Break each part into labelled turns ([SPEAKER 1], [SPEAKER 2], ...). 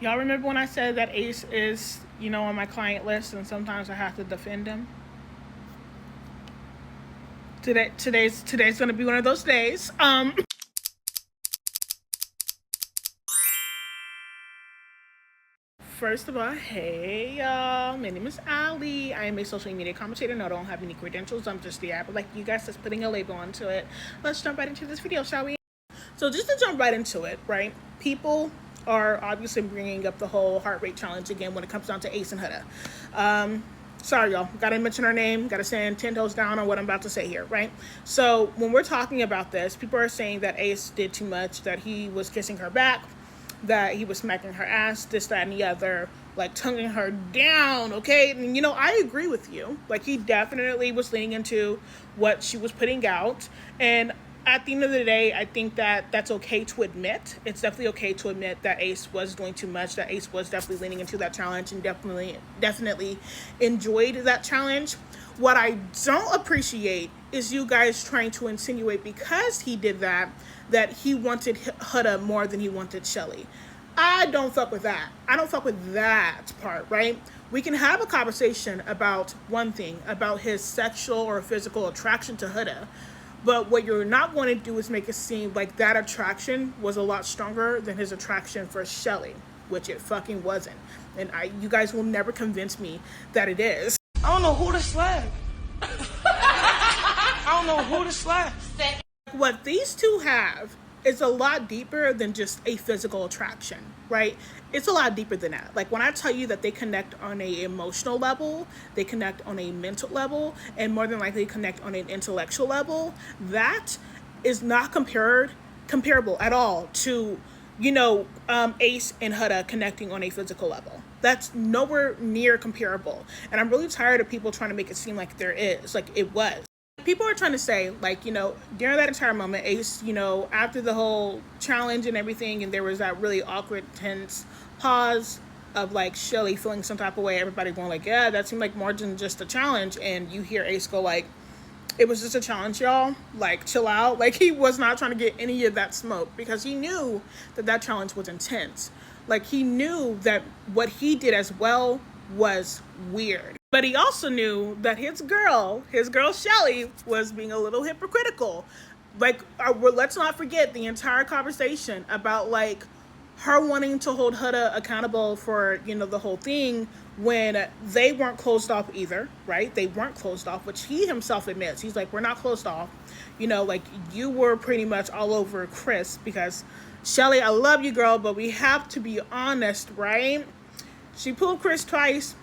[SPEAKER 1] Y'all remember when I said that Ace is, on my client list and sometimes I have to defend him? Today's gonna be one of those days. First of all, hey y'all, my name is Ali. I am a social media commentator. No, I don't have any credentials. I'm just the app like you guys that's putting a label onto it. Let's jump right into this video, shall we? So just to jump right into it, right? People are obviously bringing up the whole heart rate challenge again when it comes down to Ace and Huda. Sorry, y'all. Gotta mention her name. Gotta stand 10 toes down on what I'm about to say here, right? So when we're talking about this, people are saying that Ace did too much, that he was kissing her back, that he was smacking her ass, this, that, and the other, like tonguing her down, okay? And, I agree with you. Like, he definitely was leaning into what she was putting out. And at the end of the day, I think that that's okay to admit. It's definitely okay to admit that Ace was doing too much, that Ace was definitely leaning into that challenge and definitely enjoyed that challenge. What I don't appreciate is you guys trying to insinuate because he did that he wanted Huda more than he wanted Shelly. I don't fuck with that. I don't fuck with that part, right? We can have a conversation about one thing, about his sexual or physical attraction to Huda. But what you're not going to do is make it seem like that attraction was a lot stronger than his attraction for Shelly, which it fucking wasn't. And you guys will never convince me that it is.
[SPEAKER 2] I don't know who to slag. I don't know who to slag.
[SPEAKER 1] What these two have is a lot deeper than just a physical attraction, right? It's a lot deeper than that. Like when I tell you that they connect on an emotional level, they connect on a mental level, and more than likely connect on an intellectual level, that is not comparable at all to, Ace and Huda connecting on a physical level. That's nowhere near comparable. And I'm really tired of people trying to make it seem like there is, like it was. People are trying to say, like, during that entire moment, Ace, after the whole challenge and everything, and there was that really awkward, tense pause of, like, Shelly feeling some type of way, everybody going, like, yeah, that seemed like more than just a challenge, and you hear Ace go, like, it was just a challenge, y'all. Like, chill out. Like, he was not trying to get any of that smoke because he knew that challenge was intense. Like, he knew that what he did as well was weird. But he also knew that his girl Shelly, was being a little hypocritical. Like, let's not forget the entire conversation about, like, her wanting to hold Huda accountable for, the whole thing when they weren't closed off either, right? They weren't closed off, which he himself admits. He's like, we're not closed off. Like, you were pretty much all over Chris because, Shelly, I love you, girl, but we have to be honest, right? She pulled Chris twice.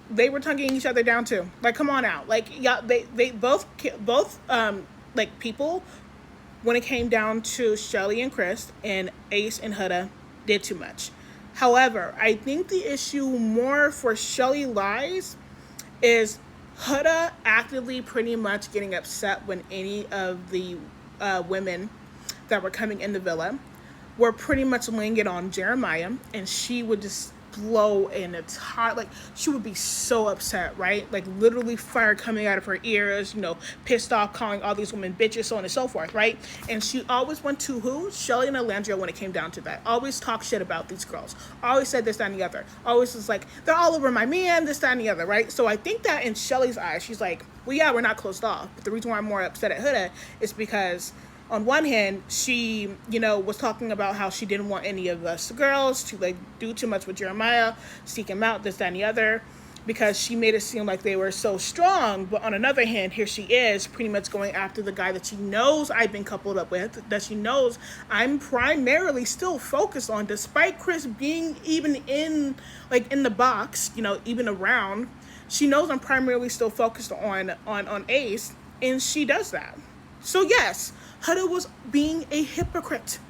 [SPEAKER 1] They were tonguing each other down too. Like, come on out. Like, yeah, they both like, people, when it came down to Shelly and Chris and Ace and Huda, did too much. However, I think the issue more for Shelly lies is Huda actively pretty much getting upset when any of the women that were coming in the villa were pretty much laying it on Jeremiah, and she would just blow in its heart. Like, she would be so upset, right? Like, literally fire coming out of her ears, pissed off, calling all these women bitches, so on and so forth, right? And she always went to who? Shelly and Alandria when it came down to that. Always talk shit about these girls. Always said this, that, and the other. Always was like, they're all over my man, this, that, and the other, right? So I think that in Shelly's eyes, she's like, well, yeah, we're not closed off. But the reason why I'm more upset at Huda is because on one hand, she, was talking about how she didn't want any of us girls to, like, do too much with Jeremiah, seek him out, this, that, and the other, because she made it seem like they were so strong. But on another hand, here she is pretty much going after the guy that she knows I've been coupled up with, that she knows I'm primarily still focused on, despite Chris being even in the box, even around. She knows I'm primarily still focused on Ace, and she does that. So yes, Huda was being a hypocrite.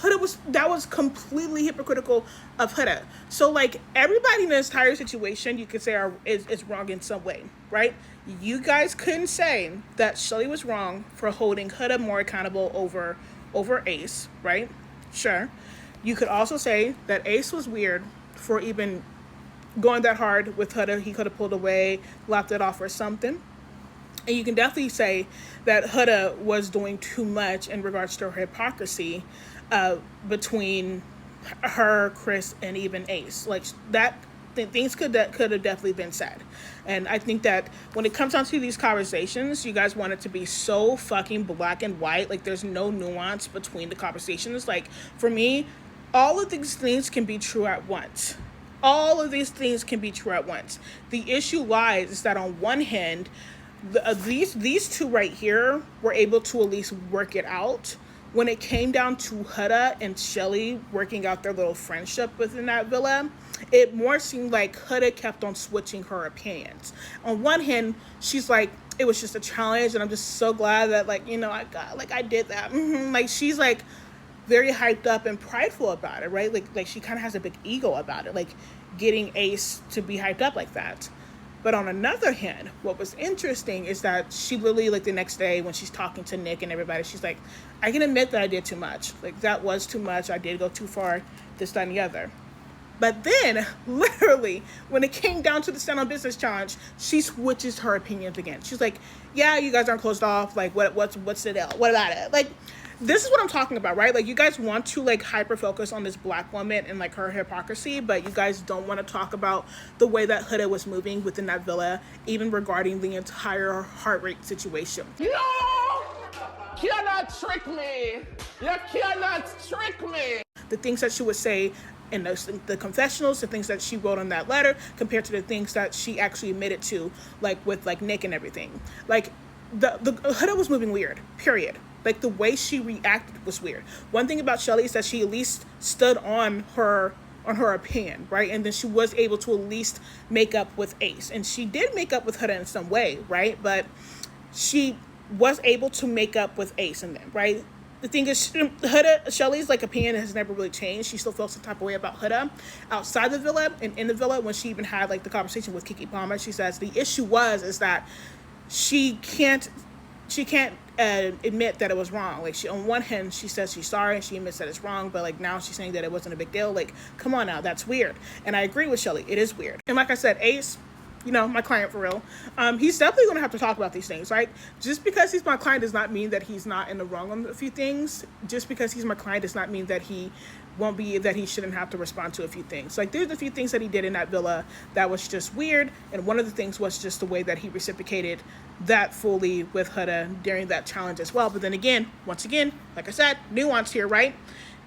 [SPEAKER 1] That was completely hypocritical of Huda. So, like, everybody in this entire situation, you could say is wrong in some way, right? You guys couldn't say that Shelly was wrong for holding Huda more accountable over Ace, right? Sure. You could also say that Ace was weird for even going that hard with Huda. He could have pulled away, laughed it off or something. And you can definitely say that Huda was doing too much in regards to her hypocrisy between her, Chris, and even Ace. Like that, things could have definitely been said. And I think that when it comes down to these conversations, you guys want it to be so fucking black and white. Like there's no nuance between the conversations. Like for me, all of these things can be true at once. All of these things can be true at once. The issue lies is that on one hand, these two right here were able to at least work it out. When it came down to Huda and Shelly working out their little friendship within that villa, it more seemed like Huda kept on switching her opinions. On one hand, she's like, it was just a challenge, and I'm just so glad that, like, you know, I did that. Like, she's like very hyped up and prideful about it, right? Like she kind of has a big ego about it, like getting Ace to be hyped up like that. But on another hand, what was interesting is that she literally, like the next day when she's talking to Nick and everybody, she's like, I can admit that I did too much. Like that was too much. I did go too far, this, that, and the other. But then, literally, when it came down to the Stand on Business challenge, she switches her opinions again. She's like, yeah, you guys aren't closed off. Like, what's the deal? What about it? Like, this is what I'm talking about, right? Like, you guys want to, like, hyper-focus on this black woman and, like, her hypocrisy, but you guys don't want to talk about the way that Huda was moving within that villa, even regarding the entire heart rate situation.
[SPEAKER 3] You cannot trick me. You cannot trick me.
[SPEAKER 1] The things that she would say in the confessionals, the things that she wrote on that letter, compared to the things that she actually admitted to, like, with, like, Nick and everything. Like, the Huda was moving weird, period. Like, the way she reacted was weird. One thing about Shelly is that she at least stood on her opinion, right? And then she was able to at least make up with Ace. And she did make up with Huda in some way, right? But she was able to make up with Ace in them, right? The thing is, Shelly's, like, opinion has never really changed. She still feels some type of way about Huda outside the villa and in the villa. When she even had, like, the conversation with Keke Palmer, she says the issue is that she can't admit that it was wrong. Like, she, on one hand, she says she's sorry and she admits that it's wrong, but, like, now she's saying that it wasn't a big deal. Like, come on now, that's weird. And I agree with Shelly, it is weird. And like I said, Ace, you know, my client for real, he's definitely going to have to talk about these things, right? Just because he's my client does not mean that he's not in the wrong on a few things. Just because he's my client does not mean that he shouldn't have to respond to a few things. Like, there's a few things that he did in that villa that was just weird, and one of the things was just the way that he reciprocated that fully with Huda during that challenge as well. But then again, once again, like I said, nuance here, right?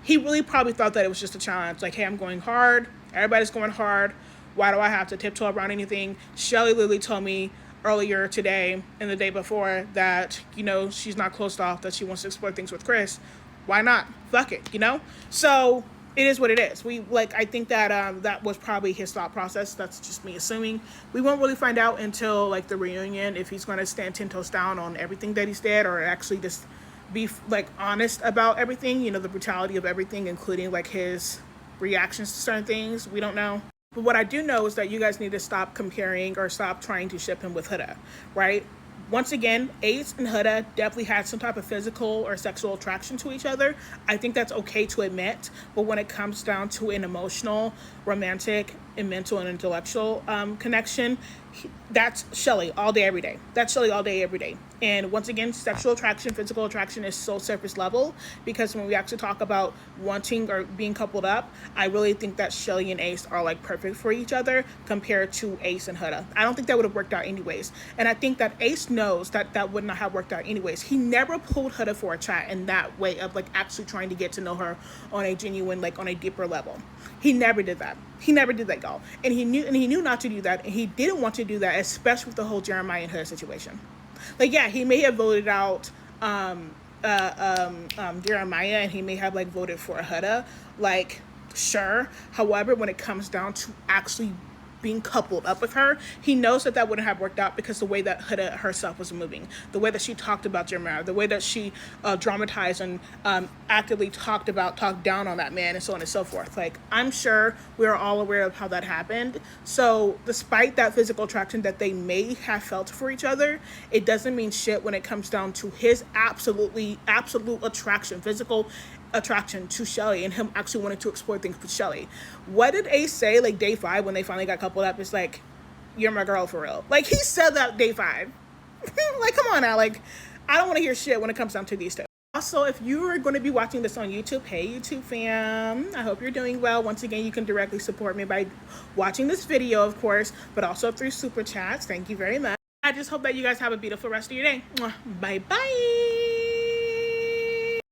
[SPEAKER 1] He really probably thought that it was just a challenge. Like, hey, I'm going hard. Everybody's going hard. Why do I have to tiptoe around anything? Shelly literally told me earlier today and the day before that, you know, she's not closed off, that she wants to explore things with Chris. Why not? Fuck it, you know? So it is what it is. I think that that was probably his thought process. That's just me assuming. We won't really find out until, like, the reunion, if he's going to stand 10 toes down on everything that he's did, or actually just be, like, honest about everything, you know, the brutality of everything, including, like, his reactions to certain things. We don't know. But what I do know is that you guys need to stop comparing or stop trying to ship him with Huda, right? Once again, Ace and Huda definitely had some type of physical or sexual attraction to each other. I think that's okay to admit. But when it comes down to an emotional, romantic, and mental and intellectual connection, that's Shelly all day, every day. That's Shelly all day, every day. And once again, sexual attraction, physical attraction is so surface level, because when we actually talk about wanting or being coupled up, I really think that Shelly and Ace are, like, perfect for each other compared to Ace and Huda. I don't think that would have worked out anyways. And I think that Ace knows that that would not have worked out anyways. He never pulled Huda for a chat in that way of, like, actually trying to get to know her on a genuine, like, on a deeper level. He never did that. He never did that, y'all. And he knew not to do that, and he didn't want to do that, especially with the whole Jeremiah and Huda situation. Like, yeah, he may have voted out Jeremiah, and he may have, like, voted for Huda, like, sure. However, when it comes down to actually being coupled up with her, he knows that that wouldn't have worked out, because the way that Huda herself was moving, the way that she talked about Jeremiah, the way that she dramatized and actively talked down on that man, and so on and so forth. Like, I'm sure we're all aware of how that happened. So despite that physical attraction that they may have felt for each other, it doesn't mean shit when it comes down to his absolute attraction, physical attraction to Shelly, and him actually wanting to explore things with Shelly. What did Ace say, like, day 5 when they finally got coupled up? It's like, you're my girl for real. Like, he said that day 5. Like, come on now. Like, I don't want to hear shit when it comes down to these two. Also, if you are going to be watching this on YouTube, hey YouTube fam, I hope you're doing well. Once again, you can directly support me by watching this video, of course, but also through super chats. Thank you very much. I just hope that you guys have a beautiful rest of your day. Bye bye.